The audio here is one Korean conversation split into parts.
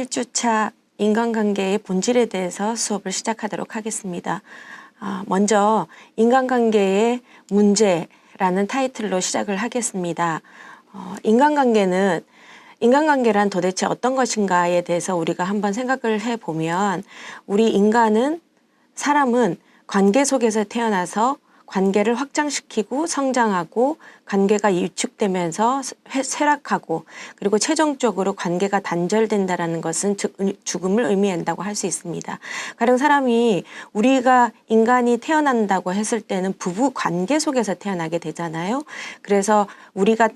1주차 인간관계의 본질에 대해서 수업을 시작하도록 하겠습니다. 먼저 인간관계의 문제라는 타이틀로 시작을 하겠습니다. 인간관계란 도대체 어떤 것인가에 대해서 우리가 한번 생각을 해보면 우리 사람은 관계 속에서 태어나서 관계를 확장시키고 성장하고 관계가 위축되면서 쇠락하고 그리고 최종적으로 관계가 단절된다는 것은 죽음을 의미한다고 할 수 있습니다. 가령 우리가 인간이 태어난다고 했을 때는 부부 관계 속에서 태어나게 되잖아요. 그래서 우리가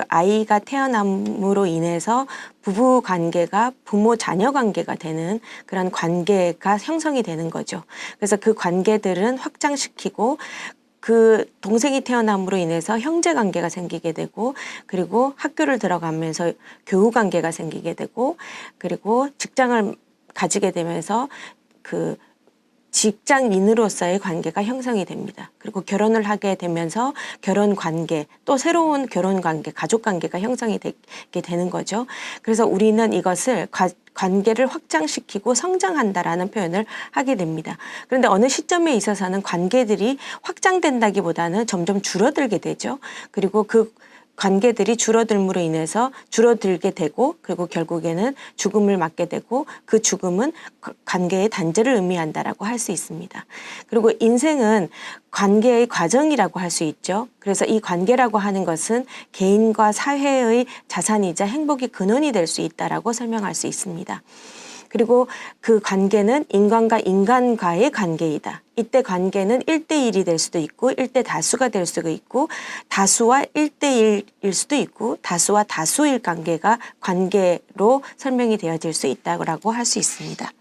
아이가 태어남으로 인해서 부부 관계가 부모 자녀 관계가 되는 그런 관계가 형성이 되는 거죠. 그래서 그 관계들은 확장시키고 그 동생이 태어남으로 인해서 형제 관계가 생기게 되고 그리고 학교를 들어가면서 교우 관계가 생기게 되고 그리고 직장을 가지게 되면서 그 직장인으로서의 관계가 형성이 됩니다. 그리고 결혼을 하게 되면서 결혼 관계, 또 새로운 결혼 관계, 가족 관계가 형성이 되게 되는 거죠. 그래서 우리는 이것을 관계를 확장시키고 성장한다라는 표현을 하게 됩니다. 그런데 어느 시점에 있어서는 관계들이 확장된다기보다는 점점 줄어들게 되죠. 그리고 그 관계들이 줄어들므로 인해서 줄어들게 되고 그리고 결국에는 죽음을 맞게 되고 그 죽음은 관계의 단절을 의미한다라고 할 수 있습니다. 그리고 인생은 관계의 과정이라고 할 수 있죠. 그래서 이 관계라고 하는 것은 개인과 사회의 자산이자 행복의 근원이 될 수 있다라고 설명할 수 있습니다. 그리고 그 관계는 인간과 인간과의 관계이다. 이때 관계는 1대1이 될 수도 있고 1대 다수가 될 수도 있고 다수와 1대1일 수도 있고 다수와 다수일 관계로 설명이 되어질 수 있다고 할 수 있습니다.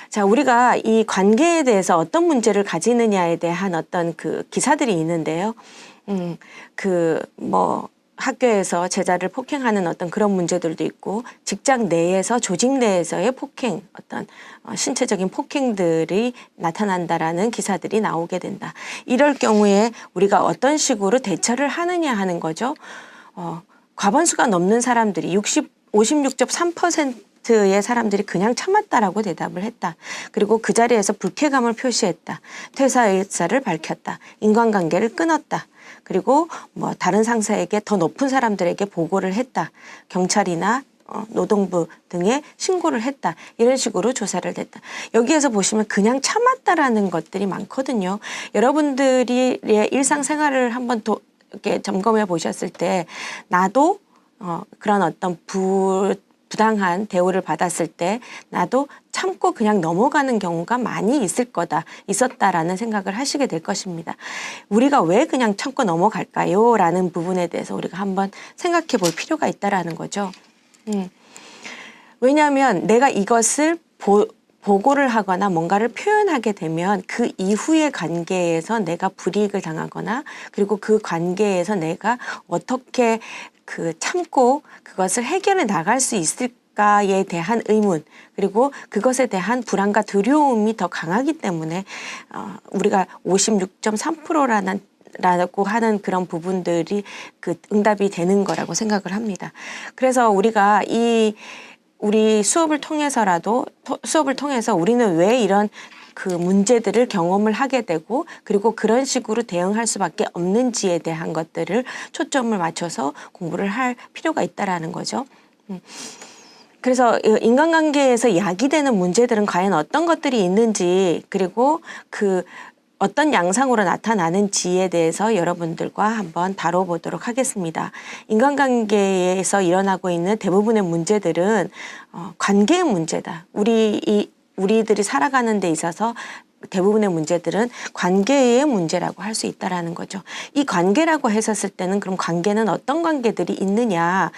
자, 우리가 이 관계에 대해서 어떤 문제를 가지느냐에 대한 어떤 그 기사들이 있는데요. 학교에서 제자를 폭행하는 어떤 그런 문제들도 있고 직장 내에서 조직 내에서의 폭행, 어떤 신체적인 폭행들이 나타난다라는 기사들이 나오게 된다. 이럴 경우에 우리가 어떤 식으로 대처를 하느냐 하는 거죠. 과반수가 넘는 사람들이 56.3%의 사람들이 그냥 참았다라고 대답을 했다. 그리고 그 자리에서 불쾌감을 표시했다. 퇴사 의사를 밝혔다. 인간관계를 끊었다. 그리고 다른 상사에게 더 높은 사람들에게 보고를 했다. 경찰이나 노동부 등에 신고를 했다. 이런 식으로 조사를 했다. 여기에서 보시면 그냥 참았다라는 것들이 많거든요. 여러분들이 일상생활을 한번 이렇게 점검해 보셨을 때 나도 그런 어떤 부당한 대우를 받았을 때 나도 참고 그냥 넘어가는 경우가 많이 있었다라는 생각을 하시게 될 것입니다. 우리가 왜 그냥 참고 넘어갈까요? 라는 부분에 대해서 우리가 한번 생각해 볼 필요가 있다라는 거죠. 왜냐하면 내가 이것을 보고를 하거나 뭔가를 표현하게 되면 그 이후의 관계에서 내가 불이익을 당하거나 그리고 그 관계에서 내가 어떻게 참고 그것을 해결해 나갈 수 있을까에 대한 의문 그리고 그것에 대한 불안과 두려움이 더 강하기 때문에 우리가 56.3%라고 하는 그런 부분들이 그 응답이 되는 거라고 생각을 합니다. 그래서 우리가 우리 수업을 통해서 우리는 왜 이런 그 문제들을 경험을 하게 되고 그리고 그런 식으로 대응할 수밖에 없는지에 대한 것들을 초점을 맞춰서 공부를 할 필요가 있다라는 거죠. 그래서 인간관계에서 야기되는 문제들은 과연 어떤 것들이 있는지 그리고 어떤 양상으로 나타나는지에 대해서 여러분들과 한번 다뤄보도록 하겠습니다. 인간관계에서 일어나고 있는 대부분의 문제들은 관계의 문제다. 우리들이 살아가는 데 있어서 대부분의 문제들은 관계의 문제라고 할 수 있다라는 거죠. 이 관계라고 했었을 때는 그럼 관계는 어떤 관계들이 있느냐.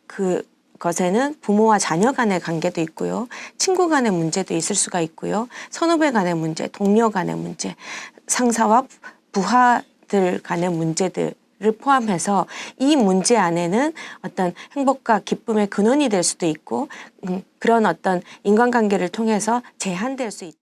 그것에는 부모와 자녀 간의 관계도 있고요. 친구 간의 문제도 있을 수가 있고요. 선후배 간의 문제, 동료 간의 문제, 상사와 부하들 간의 문제들을 포함해서 이 문제 안에는 어떤 행복과 기쁨의 근원이 될 수도 있고 그런 어떤 인간관계를 통해서 제한될 수 있다.